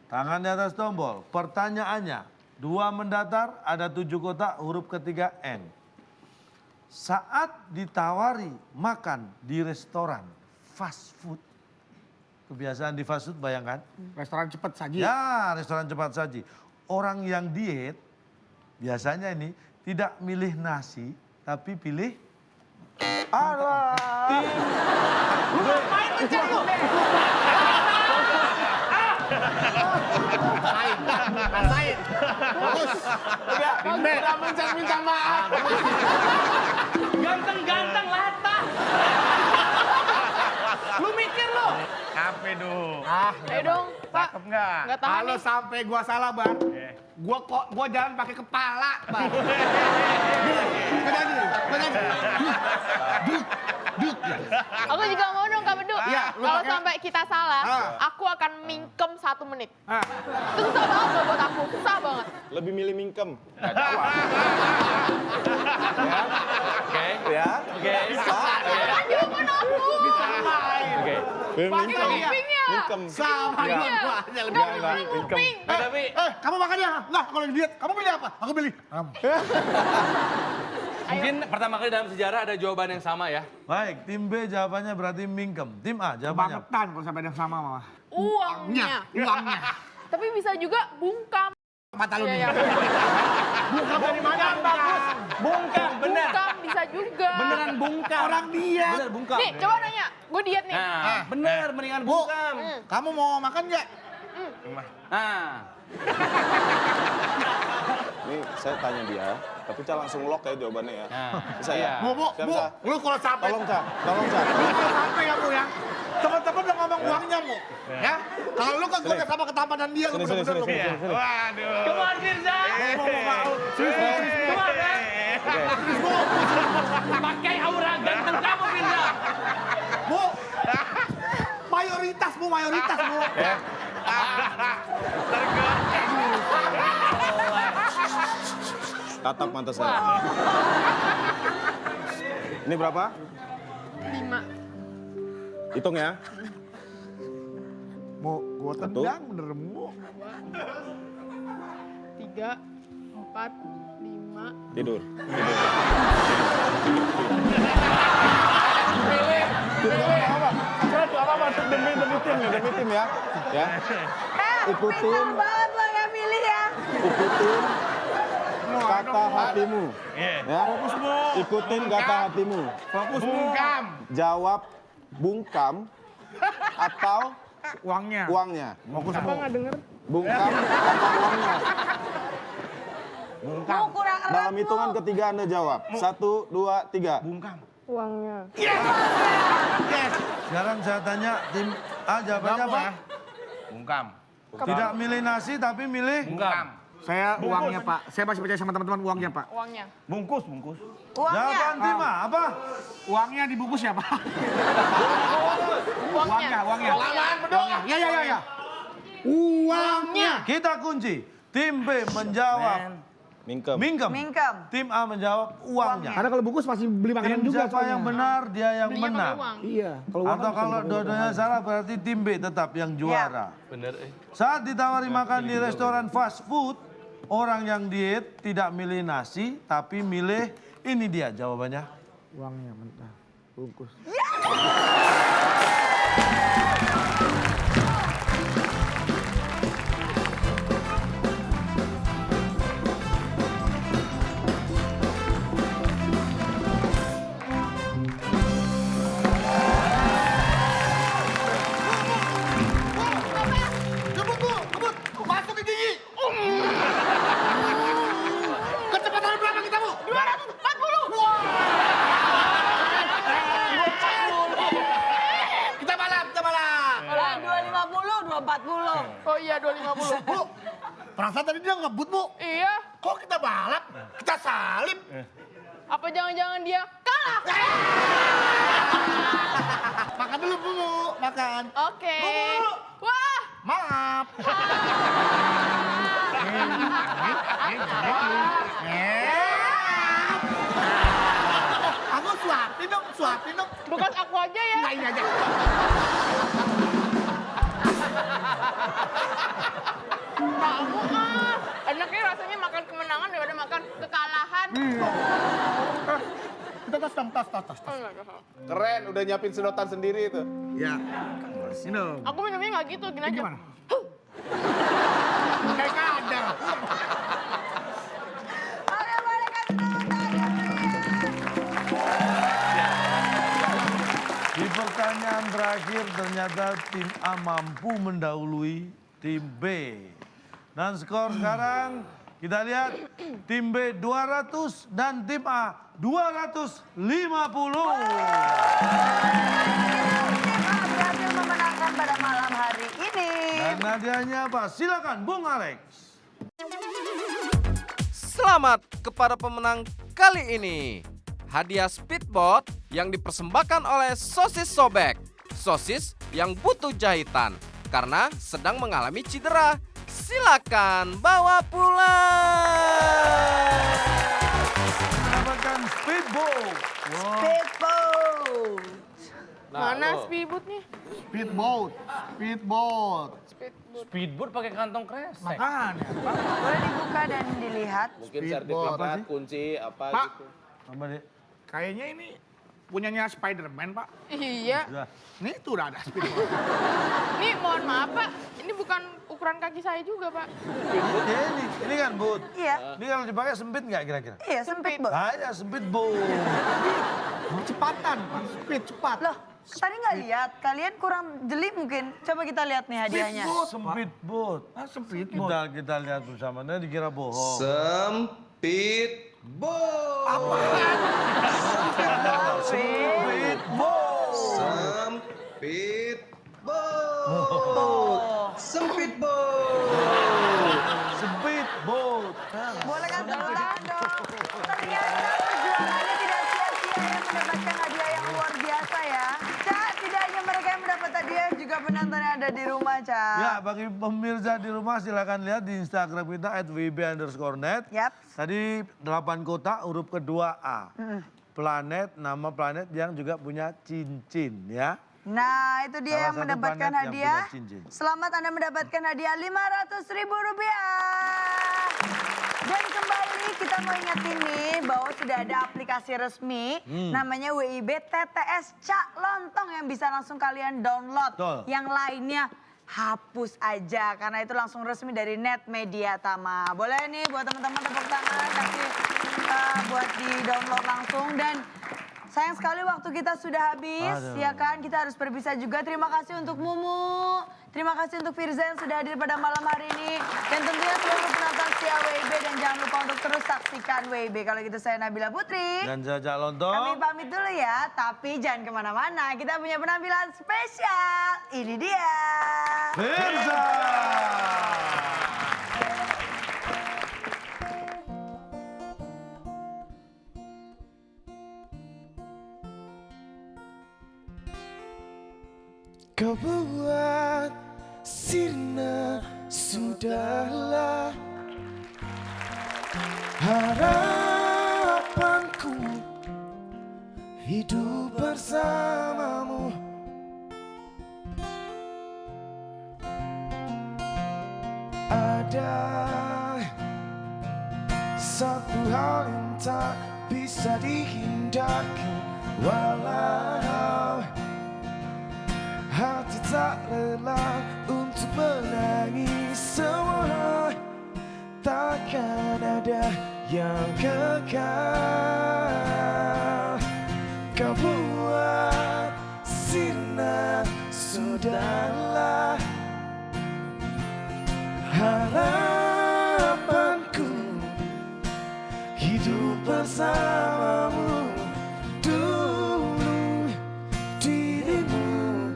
Tangan di atas tombol. Pertanyaannya, 2 mendatar, ada 7 kotak, huruf ketiga N. Saat ditawari makan di restoran fast food. Kebiasaan di fast food bayangkan. Restoran cepat saji. Ya, restoran cepat saji. Orang yang diet biasanya ini tidak milih nasi, tapi pilih Allah. Lu ngapain ngejar lu? Rasain. Bagus. Udah minta maaf. Ganteng-ganteng lata. Lu mikir lu. Apa dong? Ayo dong, Pak. Cakep nggak? Nggak tahan Kalau nih. sampai gua salah, Bar. Gua jalan pakai kepala, Bar. Aku juga mau dong, Kak Bedu. Iya, lu Kalau pakai- sampai kita salah, aku akan mingkem 1 menit. Itu susah banget loh buat aku, susah banget. Lebih milih mingkem. Oke. Ya. Oke. Kan jawaban aku. Oke. Pilih Pakai mingkem. kupingnya. Mingkem. Sama Iya. gua aja lebih. Nggak kuping, kuping. Tapi Kamu makan ya? Enggak, kalau diet. Kamu pilih apa? Aku pilih. mungkin pertama kali dalam sejarah ada jawaban yang sama ya. Baik, tim B jawabannya berarti mingkem. Tim A jawabannya Kebangetan kalau sampai ada yang sama, Mama. Uangnya. Uangnya. Tapi bisa juga bungkam. Mata lu Iya, nih. iya. Bukan dari mana? Bungkam, bener. Bungkam bisa juga. Beneran bungkam. Orang diet. Bener bungkam. Nih, coba nanya. Gue diet nih. Nah, bener mendingan Bu, bungkam. kamu mau makan nggak? Nah, Ini saya tanya dia, tapi Ca langsung lock ya jawabannya ya. Nah, Bisa iya. ya? Bu, Siap, Bu, Ca? lu kalau sampai, Tolong Ca, tolong Ca. lu kalau sampai ya, Bu ya. Teman-teman udah ngomong uangnya, Bu. Ya, kalau lu kan gue udah sama ketampanan dia, lu Sini, sini, bener-bener sini, lu. sini, sini. Waduh. come on Firza. Come on, kan? Pakai aura ganteng kamu Firza. Bu, mayoritas, Bu, mayoritas, Bu. Tatap mata saya. Ini berapa? 5. Hitung ya. Mu, gua tendang bener, Mu. 3, 4, 5. Tidur. Demi tim ya. Ya. Ikutin. Pintar banget lo nggak milih ya. Ikutin kata hatimu. Ya. Ikutin kata hatimu. Fokus, Bu. Bungkam. Jawab bungkam atau Uangnya. uangnya. Fokus, Bu. Bungkam atau uangnya. Mau kurang erat Dalam lo. hitungan ketiga Anda jawab. 1, 2, 3. Uangnya. Sekarang saya tanya tim A jawabannya apa? Bungkam. Tidak milih nasi tapi milih Bungkam. Saya uangnya, Pak. Saya masih percaya sama teman-teman uangnya, Pak. Uangnya. Bungkus, bungkus. Uangnya. jawaban tim A apa? Uangnya dibungkus ya, Pak? Uangnya. Uangnya. Ya, ya, ya, ya. Uangnya. Kita kunci. Tim B menjawab Mingkem. mingkem. Mingkem. Tim A menjawab uangnya. Karena kalau bungkus masih beli makanan Tim juga siapa soalnya. yang benar dia yang Belinya pakai menang. uang. Iya. Kalau uang Atau kan bisa kalau dipakai dua-duanya uang. salah berarti tim B tetap yang juara. Bener. Saat ditawari makan di restoran fast food, orang yang diet tidak milih nasi tapi milih ini dia jawabannya. Uangnya mentah. Bungkus. Kebut, Bu. Kebut. Masuk ke gigi. Kecepatan berapa kita, Bu? 240. 250. Oh iya 250. Bu, perasaan tadi dia ngebut, Bu. Iya. Kok kita balap? Kita salip. Apa jangan-jangan dia kalah? Makan dulu, Bu. Makan. Oke. Bu. Wah. Maaf. Aku suapin dong. Bukan aku aja ya. Nah, ini aja. Kamu enaknya rasanya makan kemenangan daripada makan kekalahan. Kita tos. Keren, udah nyiapin sedotan sendiri itu. Ya. Ini dong. Aku minumnya nggak gitu, gini aja. Gimana? Kayak kadang. Oke, boleh kasih tepuk tangan ya. Di pertanyaan terakhir ternyata tim A mampu mendahului tim B. Dan skor sekarang kita lihat tim B 200 dan tim A 250. Berhasil memenangkan pada malam hari ini. Dan hadiahnya apa? Silakan Bung Alex. Selamat kepada pemenang kali ini. Hadiah speedboat yang dipersembahkan oleh Sosis Sobek. Sosis yang butuh jahitan karena sedang mengalami cedera. Silakan bawa pulang. Mendapatkan speedboat. Wow. Speedboat. Mana speedboatnya? Speedboat. Speedboat. Speedboat pakai kantong kresek. Makanya. Boleh dibuka dan dilihat. Mungkin Speedboat. sertifikat, kunci, apa Pak. gitu. Apa nih? Kayaknya ini punyanya Spider-Man, Pak. Iya. Sudah. Nih itu udah ada speedboat. Ini mohon maaf Pak, ini bukan ukuran kaki saya juga Pak. Ya, ini kan boot. Iya. Ini kalau dipakai sempit nggak kira-kira? Iya, sempit, Bu. Ah ya sempit boot. Cepatan, Pak. Speed, cepat. Loh, tadi nggak lihat. Kalian kurang jeli mungkin. Coba kita lihat nih hadiahnya. Sempit boot. Ah, speedboat. Kita lihat bersama. Nah dikira bohong. Sempit Sempit boot. Sempit boot. Boleh kan tepuk tangan dong. Ternyata perjuangannya tidak sia-sia ya mendapatkan hadiah yang luar biasa ya. Ca, tidak hanya mereka yang mendapat hadiah, juga penonton yang ada di rumah, Ca. Ya, bagi pemirsa di rumah silakan lihat di Instagram kita @wb_net. Yap. Tadi 8 kotak huruf kedua A. Planet, nama planet yang juga punya cincin ya. Nah, itu dia Salah yang satu mendapatkan planet yang hadiah. punya cincin. Selamat Anda mendapatkan hadiah Rp500.000. Dan kembali kita mau ingetin nih bahwa sudah ada aplikasi resmi namanya WIB TTS Cak Lontong yang bisa langsung kalian download. Betul. Yang lainnya hapus aja karena itu langsung resmi dari Net Media Tama. Boleh nih buat teman-teman tepuk tangan kasih buat di download langsung dan sayang sekali waktu kita sudah habis. Aduh. Ya kan kita harus berpisah juga. Terima kasih untuk Mumu. Terima kasih untuk Firza yang sudah hadir pada malam hari ini. Dan tentunya seluruh penonton setia WIB dan jangan lupa untuk terus saksikan WIB. Kalau gitu saya Nabila Putri. Dan Jajak Lontong. Kami pamit dulu ya, tapi jangan kemana-mana. Kita punya penampilan spesial. Ini dia. Firza. Kau buat sirna sudahlah harapanku hidup bersamamu. Ada satu hal yang tak bisa dihindarkan walau hati tak rela untuk menangis semua. Takkan ada yang kekal. Kau buat sirna sudahlah harapanku hidup bersamamu. Dulu dirimu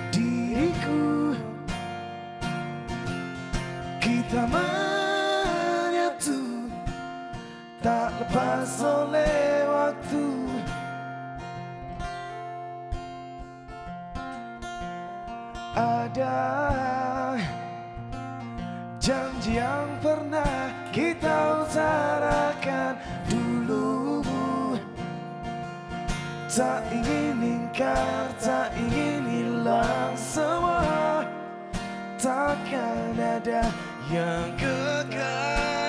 diriku kita menyatu, tak lepas oleh waktu. Ada janji yang pernah kita utarakan dulu, tak ingin ingkar, tak ingin hilang semua. Takkan ada yang kekal.